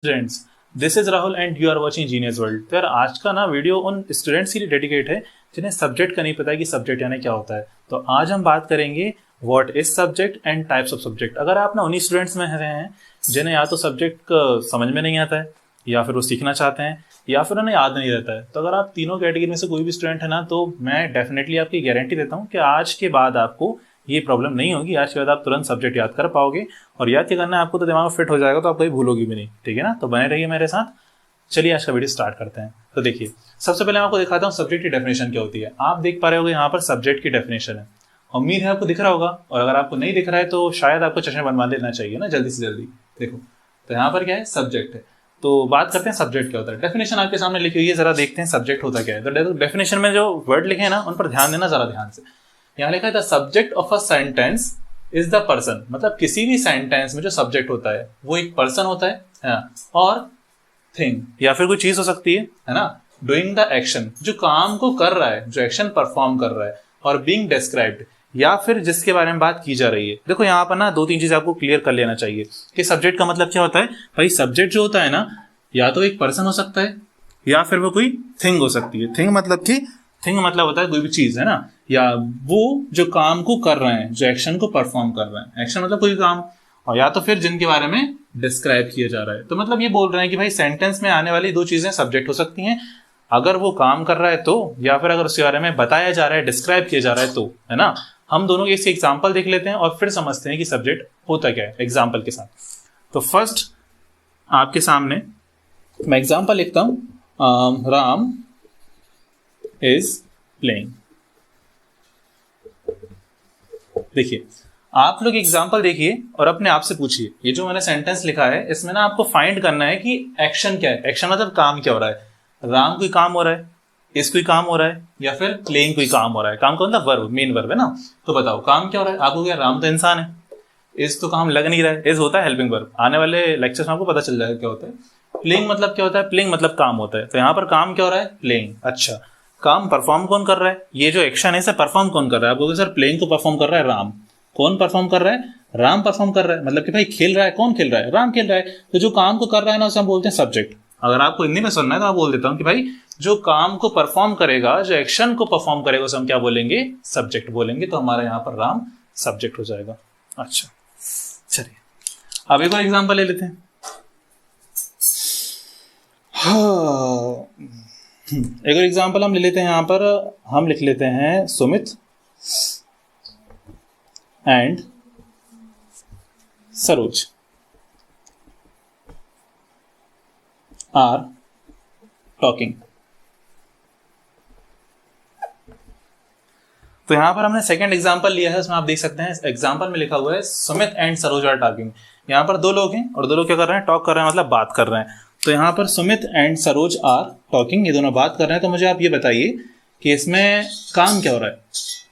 Students, this is Rahul and you are watching genius world. तो यार आज का ना वीडियो उन स्टूडेंट्स के लिए डेडिकेट है जिन्हें सब्जेक्ट का नहीं पता है कि सब्जेक्ट यानी क्या होता है। तो आज हम बात करेंगे what is subject and types of subject. अगर आप ना उन्हीं स्टूडेंट्स में रहे हैं जिन्हें या तो सब्जेक्ट समझ में नहीं आता है, या फिर वो सीखना चाहते हैं, या फिर उन्हें याद नहीं रहता है, तो अगर आप तीनों कैटेगरी में से कोई भी स्टूडेंट है ना, तो मैं डेफिनेटली आपकी गारंटी देता हूँ कि आज के बाद आपको ये प्रॉब्लम नहीं होगी। आज के बाद आप तुरंत सब्जेक्ट याद कर पाओगे, और याद क्या करना है आपको तो दिमाग में फिट हो जाएगा, तो आप कभी भूलोगी भी नहीं। ठीक है ना, तो बने रहिए मेरे साथ। चलिए आज का वीडियो स्टार्ट करते हैं। तो देखिए, सबसे पहले मैं आपको दिखाता हूँ सब्जेक्ट की डेफिनेशन क्या होती है। आप देख पा रहे होगे यहाँ पर सब्जेक्ट की डेफिनेशन है। उम्मीद है आपको दिख रहा होगा, और अगर आपको नहीं दिख रहा है तो शायद आपको चश्मे बनवा लेना चाहिए ना जल्दी से जल्दी। देखो, तो यहाँ पर क्या है, सब्जेक्ट है। तो बात करते हैं सब्जेक्ट क्या होता है। डेफिनेशन आपके सामने लिखी हुई है, जरा देखते हैं सब्जेक्ट होता क्या है। तो डेफिनेशन में जो वर्ड लिखे हैं ना, उन पर ध्यान देना जरा ध्यान से। यहाँ लिखा है the subject of a sentence is the person. मतलब किसी भी सेंटेंस में जो सब्जेक्ट होता है वो एक पर्सन होता है और थिंग या फिर कोई चीज हो सकती है ना। डूइंग द एक्शन, जो काम को कर रहा है, जो एक्शन परफॉर्म कर रहा है, और बीइंग डिस्क्राइब्ड, या फिर जिसके बारे में बात की जा रही है। देखो यहाँ पर ना दो तीन चीजें आपको क्लियर कर लेना चाहिए कि सब्जेक्ट का मतलब क्या होता है। भाई सब्जेक्ट जो होता है ना, या तो एक पर्सन हो सकता है या फिर वो कोई थिंग हो सकती है। थिंग मतलब होता है कोई भी चीज है ना, या वो जो काम को कर रहे हैं, जो एक्शन को परफॉर्म कर रहे हैं। एक्शन मतलब कोई काम, और या तो फिर जिनके बारे में डिस्क्राइब किया जा रहा है। तो मतलब ये बोल रहे हैं कि भाई सेंटेंस में आने वाली दो चीजें सब्जेक्ट हो सकती हैं, अगर वो काम कर रहा है तो, या फिर अगर उसके बारे में बताया जा रहा है, डिस्क्राइब किया जा रहा है तो, है ना। हम दोनों के एग्जाम्पल देख लेते हैं और फिर समझते हैं कि सब्जेक्ट होता क्या है एग्जाम्पल के साथ। तो फर्स्ट आपके सामने मैं एग्जाम्पल लिखता हूं, राम इज प्लेइंग। देखिए, आप लोग एग्जाम्पल देखिए और अपने आप से पूछिए, ये जो मैंने सेंटेंस लिखा है इसमें ना आपको फाइंड करना है कि एक्शन क्या है। एक्शन मतलब काम क्या हो रहा है। राम कोई काम हो रहा है, इस कोई काम हो रहा है, या फिर प्लेइंग कोई काम हो रहा है। काम का मतलब वर्ब, मेन वर्ब है ना। तो बताओ काम क्या हो रहा है। आपको क्या, राम तो इंसान है, इस तो काम लग नहीं रहा है। इस होता है हेल्पिंग वर्ब। आने वाले लेक्चर्स में आपको पता चल जाएगा क्या होता है। प्लेइंग मतलब क्या होता है, प्लेइंग मतलब काम होता है। तो यहाँ पर काम क्या हो रहा है, प्लेइंग। अच्छा, काम परफॉर्म कौन कर रहा है, ये जो एक्शन है इसे परफॉर्म कौन कर रहा है। आप बोलोगे सर प्लेइंग को परफॉर्म कर रहा है राम। कौन परफॉर्म कर रहा है, राम परफॉर्म कर रहा है। मतलब कि भाई खेल रहा है, कौन खेल रहा है, राम खेल रहा है। तो जो काम को कर रहा है ना, उसे हम बोलते हैं सब्जेक्ट। अगर आपको हिंदी में सुनना है तो मैं बोल देता हूँ कि भाई जो काम को परफॉर्म करेगा, जो एक्शन को परफॉर्म करेगा, उसे हम क्या बोलेंगे, सब्जेक्ट बोलेंगे। तो हमारा यहाँ पर राम सब्जेक्ट हो जाएगा। अच्छा चलिए, अब एक और एग्जांपल ले लेते हैं। एक और एग्जांपल हम ले लेते हैं। यहाँ पर हम लिख लेते हैं Sumit and Saroj are talking. तो यहां पर हमने सेकंड एग्जांपल लिया है, उसमें आप देख सकते हैं एग्जांपल में लिखा हुआ है Sumit and Saroj are talking. यहां पर दो लोग हैं और दो लोग क्या कर रहे हैं, टॉक कर रहे हैं, मतलब बात कर रहे हैं। तो यहां पर Sumit and Saroj are talking, ये दोनों बात कर रहे हैं। तो मुझे आप ये बताइए कि इसमें काम क्या हो रहा है।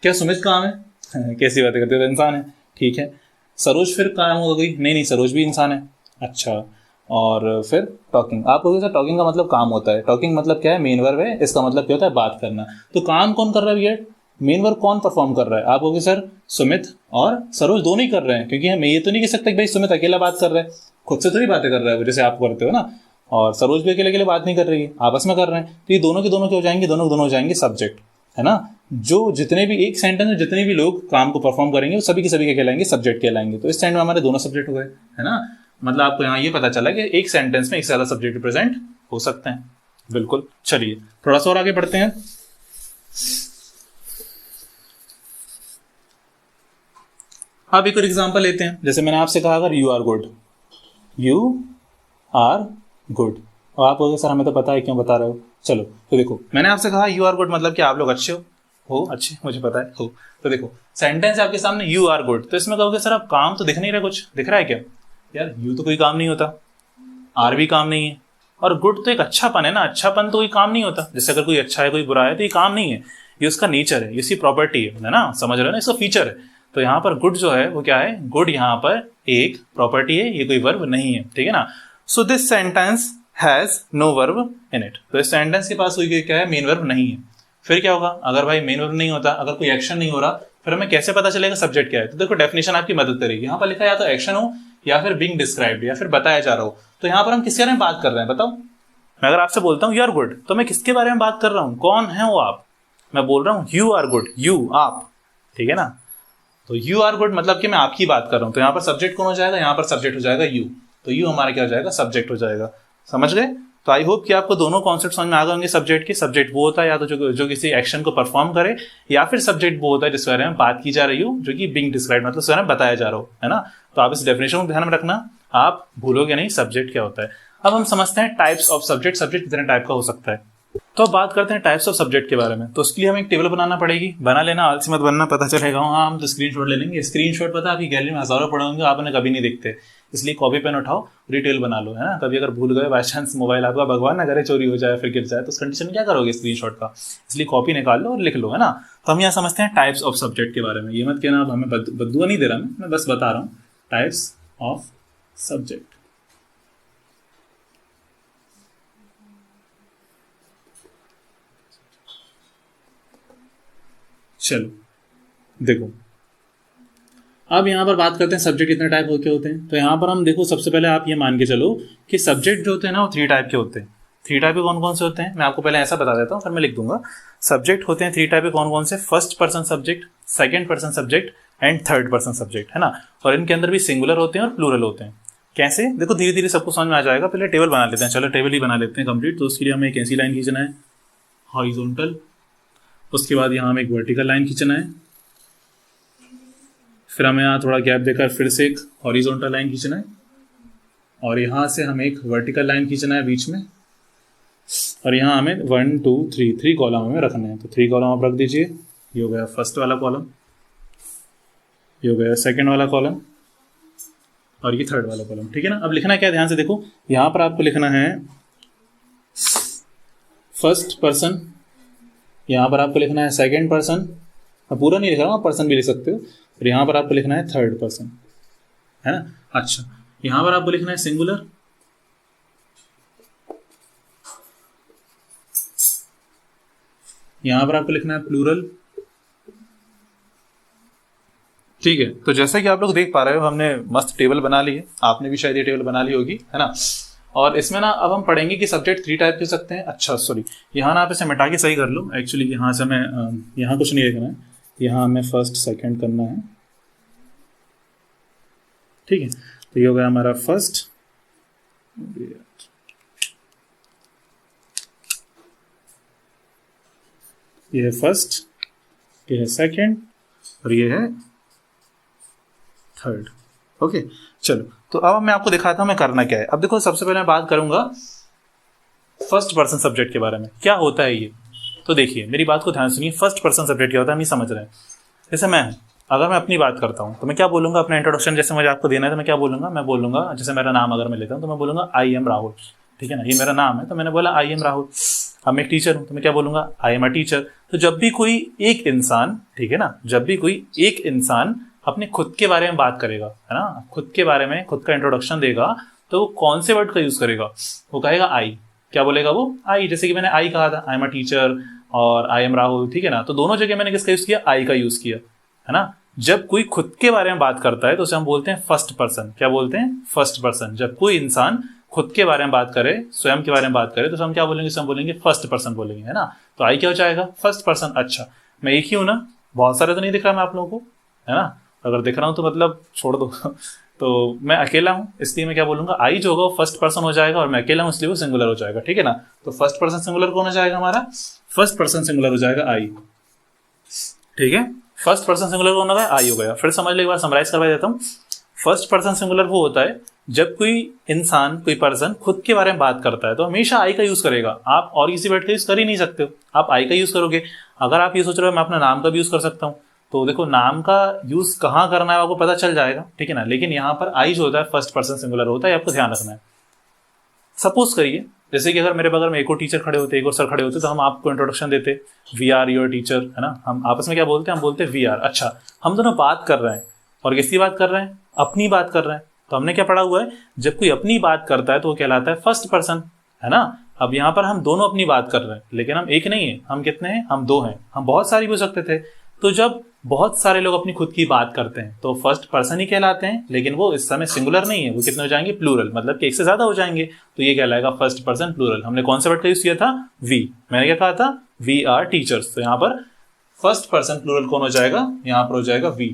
क्या सुमित काम है कैसी बातें करते हो, तो इंसान है, ठीक है। सरोज फिर काम हो गई, नहीं सरोज भी इंसान है। अच्छा, और फिर टॉकिंग। आप कहोगे सर टॉकिंग का मतलब काम होता है। टॉकिंग मतलब क्या है, मेन वर्ब है, इसका मतलब क्या होता है, बात करना। तो काम कौन कर रहा है भैया, मेन वर्ब कौन परफॉर्म कर रहा है। आप कहोगे सर सुमित और सरोज दोनों ही कर रहे हैं, क्योंकि हम ये तो नहीं कह सकते कि भाई सुमित अकेला बात कर रहा है, खुद से थोड़ी बातें कर रहा है जैसे आप करते हो ना, और सरोज भी अकेले अकेले बात नहीं कर रही है, आपस में कर रहे हैं। तो ये दोनों के दोनों क्या हो जाएंगे, दोनों के दोनों हो जाएंगे सब्जेक्ट, है ना। जो जितने भी एक सेंटेंस में जितने भी लोग काम को परफॉर्म करेंगे वो सभी के सभी कहलाएंगे, सब्जेक्ट कहलाएंगे। तो इस सेंटेंस में हमारे दोनों सब्जेक्ट हो गए, है ना। मतलब आपको यहाँ ये पता चला कि एक सेंटेंस में एक से ज्यादा सब्जेक्ट प्रेजेंट हो सकते हैं। बिल्कुल, चलिए थोड़ा सा और आगे बढ़ते हैं। अब एक और एग्जांपल लेते हैं। जैसे मैंने आपसे कहा अगर you are good, you are good, और आप बोलोगे सर हमें तो पता है, क्यों बता रहे हो। चलो, तो देखो मैंने आपसे कहा यू आर गुड मतलब कि आप लोग अच्छे हो अच्छे, मुझे पता है हो। तो देखो सेंटेंस आपके सामने यू आर गुड, तो इसमें कहोगे सर आप काम तो दिख नहीं रहा, कुछ दिख रहा है क्या। यार यू तो कोई काम नहीं होता, आर भी काम नहीं है, और गुड तो एक अच्छापन है ना। अच्छापन तो कोई काम नहीं होता। जैसे अगर कोई अच्छा है कोई बुरा है तो ये काम नहीं है, ये उसका नेचर है, इसकी प्रॉपर्टी है ना, समझ रहे हो ना, इसका फीचर है। तो यहाँ पर गुड जो है वो क्या है, गुड यहाँ पर एक प्रॉपर्टी है, ये कोई वर्ब नहीं है, ठीक है ना। So this sentence has no verb in it. तो इस सेंटेंस के पास कोई क्या है, मेन वर्ब नहीं है। फिर क्या होगा, अगर भाई मेन वर्ब नहीं होता, अगर कोई एक्शन नहीं हो रहा, फिर हमें कैसे पता चलेगा सब्जेक्ट क्या है। तो देखो डेफिनेशन आपकी मदद करेगी। यहाँ पर लिखा है या तो एक्शन हो या फिर बीइंग डिस्क्राइब्ड या फिर बताया जा रहा हो, तो यहाँ पर हम किसके बारे में बात कर रहे हैं बताओ। मैं अगर आपसे बोलता हूँ यू आर गुड, तो मैं किसके बारे में बात कर रहा हूँ, कौन है वो आप। मैं बोल रहा हूँ यू आर गुड, यू आप, ठीक है ना। तो यू आर गुड मतलब कि मैं आपकी बात कर रहा हूँ, तो यहाँ पर सब्जेक्ट कौन हो जाएगा, यहाँ पर सब्जेक्ट हो जाएगा यू, तो यू हमारा क्या हो जाएगा, सब्जेक्ट हो जाएगा। समझ गए। तो आई होप कि आपको दोनों कॉन्सेप्ट समझ में आ गए होंगे सब्जेक्ट के। सब्जेक्ट वो होता है या तो जो किसी एक्शन को परफॉर्म करे, या फिर सब्जेक्ट वो होता है जिसके बारे में बात की जा रही हो, जो कि बीइंग डिस्क्राइब्ड मतलब उसके बारे में बताया जा रहा हो, है ना। तो आप इस डेफिनेशन को ध्यान में रखना, आप भूलोगे नहीं सब्जेक्ट क्या होता है। अब हम समझते हैं टाइप्स ऑफ सब्जेक्ट, सब्जेक्ट कितने टाइप का हो सकता है। तो अब बात करते हैं टाइप्स ऑफ सब्जेक्ट के बारे में। तो उसके लिए हमें एक टेबल बनाना पड़ेगी, बना लेना, आलसी मत बनना, पता चलेगा हाँ हम तो स्क्रीनशॉट ले लेंगे। स्क्रीनशॉट पता है आपकी गैलरी में हजारों पड़े होंगे, आपने कभी नहीं देखते, इसलिए कॉपी पेन उठाओ, रिटेल बना लो, है ना। कभी अगर भूल गए बाय चांस मोबाइल आपका, भगवान ना करे चोरी हो जाए फिर गिर जाए, तो उस कंडीशन में क्या करोगे स्क्रीनशॉट का, इसलिए कॉपी निकाल लो और लिख लो, है ना। तो हम यहाँ समझते हैं टाइप्स ऑफ सब्जेक्ट के बारे में। ये मत कहना अब हमें बद्दुआ नहीं दे रहा, मैं बस बता रहा हूँ टाइप्स ऑफ सब्जेक्ट। चलो देखो, अब यहाँ पर बात करते हैं सब्जेक्ट कितने टाइप के होते हैं। तो यहाँ पर हम देखो, सबसे पहले आप ये मान के चलो कि सब्जेक्ट जो होते हैं ना वो 3 टाइप के होते हैं। 3 टाइप के कौन कौन से होते हैं, मैं आपको पहले ऐसा बता देता हूँ, फिर मैं लिख दूंगा। सब्जेक्ट होते हैं 3 टाइप के कौन कौन से, first person subject, second person subject and third person subject, है ना। और इनके अंदर भी सिंगुलर होते हैं और प्लूरल होते हैं। कैसे, देखो धीरे धीरे सबको समझ में आ जाएगा। पहले टेबल बना लेते हैं, चलो टेबल ही बना लेते हैं कंप्लीट। तो उसके लिए हमें एक ऐसी लाइन खींचना है हॉरिजॉन्टल, उसके बाद यहाँ हमें एक वर्टिकल लाइन खींचना है, फिर हमें यहाँ थोड़ा गैप देकर फिर से एक हॉरिजॉन्टल लाइन खींचना है, और यहाँ से हमें एक वर्टिकल लाइन खींचना है बीच में, और यहाँ हमें 1 2 3 कॉलम हमें रखने हैं। तो 3 कॉलम आप रख दीजिए। ये हो गया फर्स्ट वाला कॉलम, ये हो गया सेकंड वाला कॉलम, और ये थर्ड वाला कॉलम, ठीक है ना। अब लिखना क्या है, ध्यान से देखो, यहाँ पर आपको लिखना है फर्स्ट पर्सन, यहाँ पर आपको लिखना है सेकंड पर्सन, मैं पूरा नहीं लिख रहा हूँ, आप पर्सन भी लिख सकते हो। और यहाँ पर आपको लिखना है थर्ड पर्सन, है ना। अच्छा, यहाँ पर आपको लिखना है सिंगुलर, यहाँ पर आपको लिखना है प्लूरल, ठीक है। तो जैसा कि आप लोग देख पा रहे हो, हमने मस्त टेबल बना ली है, आपने भी शायद ये टेबल बना ली होगी, है ना। और इसमें ना अब हम पढ़ेंगे कि सब्जेक्ट 3 टाइप के सकते हैं। अच्छा सॉरी, यहाँ ना आप इसे मिटा के सही कर लो। एक्चुअली यहाँ से हमें यहाँ कुछ नहीं लिखना है, यहाँ हमें फर्स्ट सेकंड करना है, ठीक है। तो ये हो गया हमारा फर्स्ट, ये है फर्स्ट, ये है सेकंड, और ये है थर्ड। ओके चलो, तो अब मैं आपको दिखाता हूं मैं करना क्या है। अब देखो, सबसे पहले मैं बात करूंगा फर्स्ट पर्सन सब्जेक्ट के बारे में, क्या होता है ये। तो देखिए मेरी बात को ध्यान सुनिए, फर्स्ट पर्सन सब्जेक्ट क्या होता है हम ये समझ रहे हैं। जैसे अगर मैं अपनी बात करता हूँ तो मैं क्या बोलूंगा, अपना इंट्रोडक्शन जैसे मुझे आपको देना है तो मैं क्या बोलूंगा, मैं बोलूंगा जैसे मेरा नाम अगर मैं लेता हूँ तो मैं बोलूंगा आई एम राहुल, ठीक है ना। ये मेरा नाम है तो मैंने बोला आई एम राहुल। अब मैं एक टीचर हूँ तो मैं क्या बोलूंगा, आई एम अ टीचर। तो जब भी कोई एक इंसान, ठीक है ना, जब भी कोई एक इंसान अपने खुद के बारे में बात करेगा, है ना, खुद के बारे में खुद का इंट्रोडक्शन देगा, तो वो कौन से वर्ड का यूज करेगा, वो कहेगा आई। क्या बोलेगा वो, आई। जैसे कि मैंने आई कहा था, आई एम अ टीचर और आई एम राहुल, ठीक है ना। तो दोनों जगह मैंने किसका यूज किया, आई का यूज किया, है ना। जब कोई खुद के बारे में बात करता है तो उसे हम बोलते हैं फर्स्ट पर्सन। क्या बोलते हैं, फर्स्ट पर्सन। जब कोई इंसान खुद के बारे में बात करे, स्वयं के बारे में बात करे, तो हम क्या बोलेंगे, हम बोलेंगे फर्स्ट पर्सन बोलेंगे, है ना। तो आई क्या हो जाएगा, फर्स्ट पर्सन। अच्छा, मैं एक ही हूं ना, बहुत सारे तो नहीं दिख रहा मैं आप लोगों को, है ना। अगर दिख रहा हूं तो मतलब छोड़ दो तो मैं अकेला हूं, इसलिए मैं क्या बोलूंगा, आई जो होगा वो फर्स्ट पर्सन हो जाएगा, और मैं अकेला हूं इसलिए वो सिंगुलर हो जाएगा, ठीक है ना। तो फर्स्ट पर्सन सिंगुलर कौन हो जाएगा हमारा, फर्स्ट पर्सन सिंगुलर हो जाएगा आई, ठीक है। फर्स्ट पर्सन सिंगुलर कौन होगा, आई हो गया। फिर समझ लो, एक बार समराइज करवा देता हूँ। फर्स्ट पर्सन सिंगुलर वो होता है जब कोई इंसान, कोई पर्सन खुद के बारे में बात करता है तो हमेशा आई का यूज करेगा। आप और किसी वर्ड का यूज कर ही नहीं सकते हो, आप आई का यूज करोगे। अगर आप ये सोच रहे हो मैं अपना नाम का भी यूज कर सकता हूँ, तो देखो नाम का यूज कहाँ करना है आपको पता चल जाएगा, ठीक है ना। लेकिन यहाँ पर आई जो होता है फर्स्ट पर्सन सिंगुलर होता है, आपको ध्यान रखना है। सपोज करिए जैसे कि अगर मेरे बगल में एक और टीचर खड़े होते, एक और सर खड़े होते, तो हम आपको इंट्रोडक्शन देते, वी आर योर टीचर, है ना। हम आपस में क्या बोलते हैं, हम बोलते हैं वी आर। अच्छा, हम दोनों बात कर रहे हैं, और किसकी बात कर रहे हैं, अपनी बात कर रहे हैं। तो हमने क्या पढ़ा हुआ है, जब कोई अपनी बात करता है तो वो कहलाता है फर्स्ट पर्सन, है ना। अब यहाँ पर हम दोनों अपनी बात कर रहे हैं, लेकिन हम एक नहीं है, हम कितने हैं, हम 2 हैं। हम बहुत सारी भी हो सकते थे, तो जब बहुत सारे लोग अपनी खुद की बात करते हैं तो फर्स्ट पर्सन ही कहलाते हैं, लेकिन वो इस समय सिंगुलर नहीं है, वो कितने हो जाएंगे, प्लूरल, मतलब कि एक से ज्यादा हो जाएंगे, तो ये कहलाएगा फर्स्ट पर्सन प्लूरल। हमने कौन से वर्ड का यूज किया था, वी। मैंने क्या कहा था, वी आर टीचर्स, तो यहाँ पर फर्स्ट पर्सन प्लूरल कौन हो जाएगा, यहाँ पर हो जाएगा वी।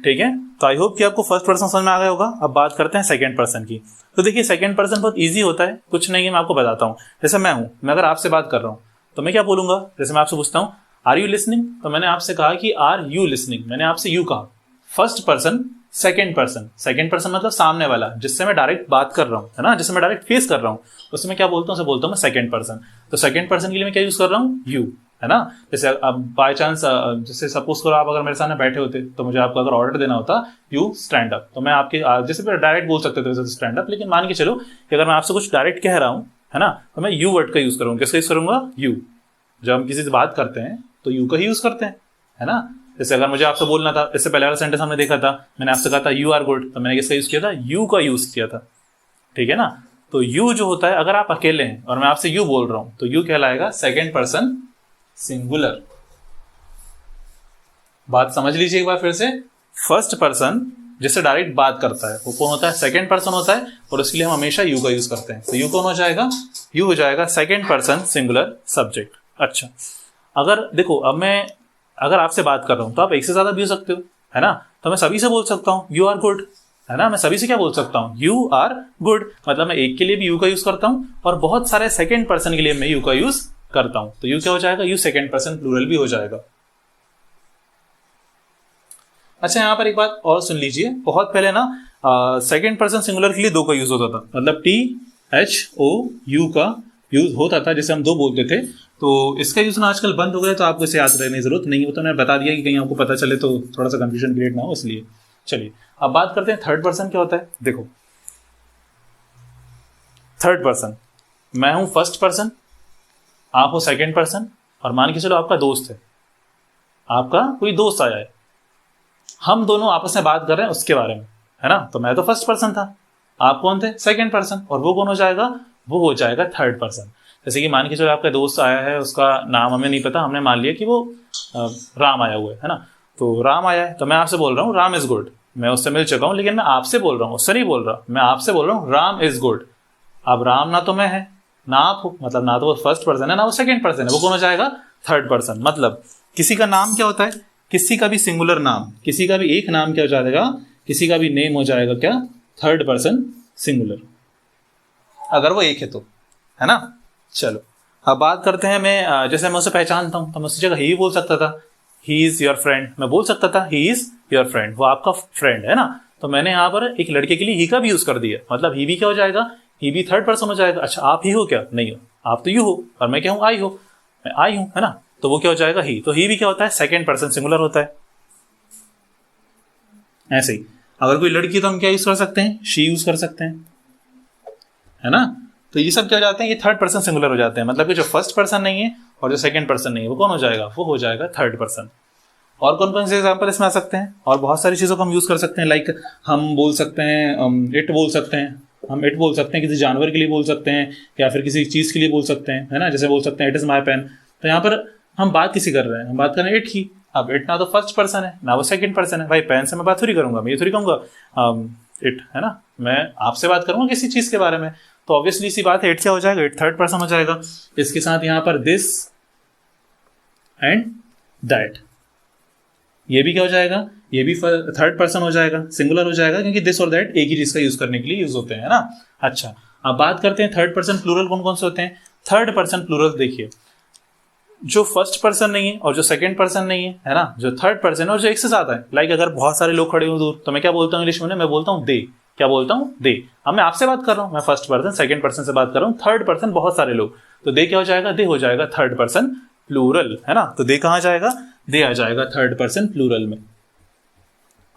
ठीक है, तो आई होप कि आपको फर्स्ट पर्सन समझ में आ गया होगा। अब बात करते हैं सेकंड पर्सन की। तो देखिए सेकंड पर्सन बहुत इजी होता है, कुछ नहीं है, मैं आपको बताता हूँ। जैसे मैं हूं, मैं अगर आपसे बात कर रहा हूँ तो मैं क्या बोलूंगा, जैसे मैं आपसे पूछता हूँ आर यू लिसनिंग, तो मैंने आपसे कहा कि आर यू लिसनिंग, मैंने आपसे यू कहा। First person second person, second person मतलब सामने वाला, जिससे मैं डायरेक्ट बात कर रहा हूँ, है ना, जिससे मैं डायरेक्ट फेस कर रहा हूँ, उससे मैं क्या बोलता हूँ, उसे बोलता हूँ मैं सेकंड पर्सन। तो सेकंड पर्सन के लिए मैं क्या यूज कर रहा हूँ, यू, है ना। जैसे अब बाय चांस, जैसे सपोज करो आप अगर मेरे सामने बैठे होते तो मुझे आपको अगर ऑर्डर देना होता यू स्टैंड अप, तो मैं आपके जैसे डायरेक्ट बोल सकते थे स्टैंड अप, लेकिन मान के चलो कि अगर मैं आपसे कुछ डायरेक्ट कह रहा हूँ, है ना, तो मैं यू वर्ड का यूज करूंगा। किसका यूज करूंगा, यू। जब हम किसी से बात करते हैं तो यू का ही यूज करते हैं, है ना। जैसे अगर मुझे आपसे बोलना था, इससे पहले वाला सेंटेंस हमने देखा था, मैंने आपसे कहा था यू आर गुड, तो मैंने किसका यूज किया था, यू का यूज किया था। ठीक है ना, तो यू जो होता है, अगर आप अकेले हैं और मैं आपसे यू बोल रहा हूं तो यू कहलाएगा सेकंड पर्सन सिंगुलर। बात समझ लीजिए एक बार फिर से। फर्स्ट पर्सन जिससे डायरेक्ट बात करता है वो कौन होता है, सेकंड पर्सन होता है, और उसके लिए हम हमेशा यू का यूज करते हैं। तो यू कौन हो जाएगा, यू हो जाएगा सेकंड पर्सन सिंगुलर सब्जेक्ट। अच्छा, अगर देखो अब मैं अगर आपसे बात कर रहा हूं तो आप एक से ज्यादा भी हो सकते हो, है ना। तो मैं सभी से बोल सकता हूं यू आर गुड, है ना। मैं सभी से क्या बोल सकता हूं, यू आर गुड, मतलब मैं एक के लिए भी यू का यूज करता हूं और बहुत सारे सेकंड पर्सन के लिए मैं यू का यूज करता हूं। तो यू क्या हो जाएगा, यू सेकंड पर्सन प्लूरल भी हो जाएगा। अच्छा, यहां पर एक बात और सुन लीजिए, बहुत पहले ना सेकंड पर्सन सिंगुलर के लिए दो का यूज होता था, मतलब THOU का यूज होता था, जैसे हम दो बोलते थे। तो इसका यूज ना आजकल बंद हो गया, तो आपको इसे याद रखने की जरूरत नहीं है, तो मैंने बता दिया कि कहीं आपको पता चले तो थोड़ा सा कंफ्यूजन क्रिएट ना हो, इसलिए। चलिए अब बात करते हैं थर्ड पर्सन क्या होता है। देखो थर्ड पर्सन, मैं हूं फर्स्ट पर्सन, आप हो सेकंड पर्सन, और मान के चलो आपका दोस्त है, आपका कोई दोस्त आया है, हम दोनों आपस में बात कर रहे हैं उसके बारे में, है ना। तो मैं तो फर्स्ट पर्सन था, आप कौन थे, सेकंड पर्सन, और वो कौन हो जाएगा, वो हो जाएगा थर्ड पर्सन। जैसे कि मान के चलो आपका दोस्त आया है, उसका नाम हमें नहीं पता, हमने मान लिया कि वो राम आया हुआ है ना। तो राम आया है, तो मैं आपसे बोल रहा हूँ राम इज गुड, मैं उससे मिल चुका हूँ, लेकिन मैं आपसे बोल रहा हूँ, उससे नहीं बोल रहा, मैं आपसे बोल रहा हूँ राम इज गुड। अब राम ना तो मैं है ना आप हो, मतलब ना तो वो फर्स्ट पर्सन है ना वो सेकंड पर्सन है, वो कौन हो जाएगा, थर्ड पर्सन। मतलब किसी का नाम क्या होता है, किसी का भी सिंगुलर नाम, किसी का भी एक नाम क्या हो जाएगा, किसी का भी नेम हो जाएगा क्या, थर्ड पर्सन सिंगुलर, अगर वो एक है तो, है ना। चलो अब बात करते हैं, मैं जैसे मैं उसे पहचानता हूं तो मैं उसी जगह ही बोल सकता था, ही इज योर फ्रेंड, मैं बोल सकता था ही इज योर फ्रेंड, वो आपका फ्रेंड है ना। तो मैंने यहाँ पर एक लड़के के लिए ही का भी यूज कर दिया, मतलब ही भी क्या हो जाएगा, ही भी थर्ड पर्सन हो जाएगा। अच्छा, आप ही हो क्या, नहीं हो, आप तो यू हो, और मैं क्या हूं, आई हो, मैं आई हूं, है ना। तो वो क्या हो जाएगा, ही। तो ही भी क्या होता है, सेकंड पर्सन सिंगुलर होता है। ऐसे ही अगर कोई लड़की तो हम क्या यूज कर सकते हैं, शी यूज कर सकते हैं, है ना। तो ये सब क्या हो जाते हैं, ये थर्ड पर्सन सिंगुलर हो जाते हैं, मतलब कि जो फर्स्ट पर्सन नहीं है और जो सेकंड पर्सन नहीं है वो कौन हो जाएगा, वो हो जाएगा थर्ड पर्सन। और कौन कौन से एग्जाम्पल इसमें आ सकते हैं, और बहुत सारी चीजों को हम यूज कर सकते हैं, लाइक हम बोल सकते हैं इट बोल सकते हैं, हम इट बोल सकते हैं किसी जानवर के लिए बोल सकते हैं, या फिर किसी चीज के लिए बोल सकते हैं, है ना। जैसे बोल सकते हैं इट इज माई पेन, तो यहाँ पर हम बात किसी कर रहे हैं, हम बात कर रहे हैं इट की। अब इट ना तो फर्स्ट पर्सन है ना वो सेकंड पर्सन है, भाई पेन से मैं बात थोड़ी करूंगा, मैं ये थोड़ी कहूंगा इट, है ना, मैं आपसे बात करूंगा किसी चीज के बारे में, तो ऑब्वियसली सी बात है इट क्या हो जाएगा, इट थर्ड पर्सन हो जाएगा। इसके साथ यहाँ पर दिस एंड दैट, ये भी क्या हो जाएगा, ये भी थर्ड पर्सन हो जाएगा, सिंगुलर हो जाएगा, क्योंकि दिस और दैट एक ही चीज का यूज करने के लिए यूज होते हैं, है ना। अच्छा, अब बात करते हैं थर्ड पर्सन प्लूरल कौन कौन से होते हैं। थर्ड पर्सन प्लूरल देखिए, जो फर्स्ट पर्सन नहीं है और जो सेकंड पर्सन नहीं है ना, जो थर्ड पर्सन और जो एक से ज्यादा है, लाइक अगर बहुत सारे लोग खड़े हो दूर तो मैं क्या बोलता हूँ इंग्लिश में, मैं बोलता हूँ दे, क्या बोलता हूँ, दे। अब मैं आपसे बात कर रहा हूँ, मैं फर्स्ट पर्सन सेकंड पर्सन से बात कर रहा हूँ, थर्ड पर्सन बहुत सारे लोग, तो दे क्या हो जाएगा, दे हो जाएगा थर्ड पर्सन प्लूरल, है ना। तो दे कहाँ जाएगा, दे आ जाएगा थर्ड पर्सन प्लूरल में।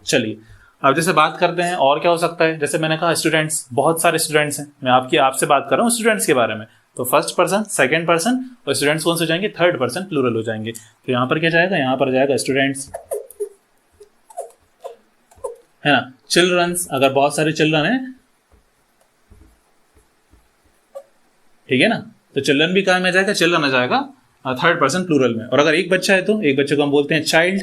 चलिए अब जैसे बात करते हैं और क्या हो सकता है, जैसे मैंने कहा स्टूडेंट्स, बहुत सारे स्टूडेंट्स हैं, मैं आपसे बात कर रहा हूँ स्टूडेंट्स के बारे में, तो फर्स्ट पर्सन सेकंड पर्सन और स्टूडेंट्स कौन से हो जाएंगे, थर्ड पर्सन प्लूरल हो जाएंगे। तो यहाँ पर क्या जाएगा, यहाँ पर जाएगा स्टूडेंट्स, है ना। चिल्ड्रंस, अगर बहुत सारे चिल्ड्रन है, ठीक है ना, तो चिल्ड्रन भी कहाँ में जाएगा, चिल्ड्रन आ जाएगा थर्ड पर्सन प्लूरल में। और अगर एक बच्चा है तो एक बच्चे को हम बोलते हैं चाइल्ड,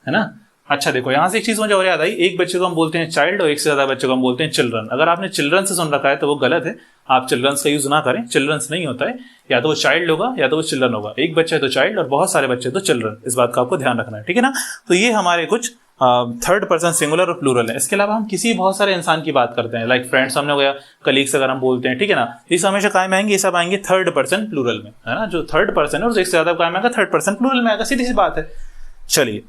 है ना। अच्छा देखो, यहां से एक चीज मुझे और याद आई, एक बच्चे को हम बोलते हैं चाइल्ड और एक से ज्यादा बच्चे को हम बोलते हैं चिल्ड्रन। अगर आपने चिल्ड्रन से सुन रखा है तो वो गलत है, आप चिल्ड्रंस का यूज ना करें, चिल्ड्रंस नहीं होता है, या तो वो चाइल्ड होगा या तो वो चिल्ड्रन होगा। एक बच्चा है तो चाइल्ड और बहुत सारे बच्चे तो चिल्ड्रन, इस बात का आपको ध्यान रखना है, ठीक है ना। तो ये हमारे कुछ थर्ड पर्सन सिंगुलर और प्लूरल है। इसके अलावा हम किसी बहुत सारे इंसान की बात करते हैं, लाइक फ्रेंड्स हमने हो गया, कलीग्स अगर हम बोलते हैं, ठीक है ना, ये सब हमेशा काय में आएंगे, ये सब आएंगे थर्ड पर्सन प्लूरल में, है ना। जो थर्ड पर्सन है और एक से ज्यादा काय में आएगा थर्ड पर्सन प्लूरल में आएगा, सीधी सी बात है। चलिए,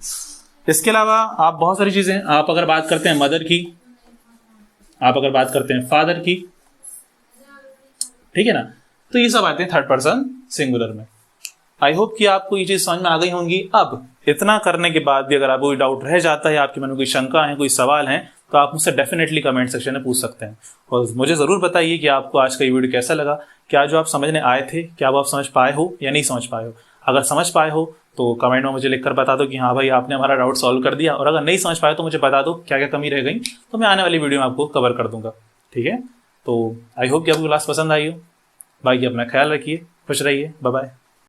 इसके अलावा आप बहुत सारी चीजें, आप अगर बात करते हैं मदर की, आप अगर बात करते हैं फादर की, ठीक है ना, तो ये सब आते हैं थर्ड पर्सन सिंगुलर में। आई होप कि आपको ये चीज समझ में आ गई होंगी। अब इतना करने के बाद भी अगर आपको कोई डाउट रह जाता है, आपके मन में कोई शंका है, कोई सवाल है, तो आप मुझसे डेफिनेटली कमेंट सेक्शन में पूछ सकते हैं। और मुझे जरूर बताइए कि आपको आज का ये वीडियो कैसा लगा, क्या जो आप समझने आए थे क्या वो आप समझ पाए हो या नहीं समझ पाए हो। अगर समझ पाए हो तो कमेंट में मुझे लिखकर बता दो कि हाँ भाई आपने हमारा डाउट सॉल्व कर दिया, और अगर नहीं समझ पाए तो मुझे बता दो क्या क्या कमी रह गई, तो मैं आने वाली वीडियो में आपको कवर कर दूंगा, ठीक है। तो आई होप कि आपको क्लास पसंद आई हो। बाकी अपना ख्याल रखिए, खुश रहिए, बाय बाय।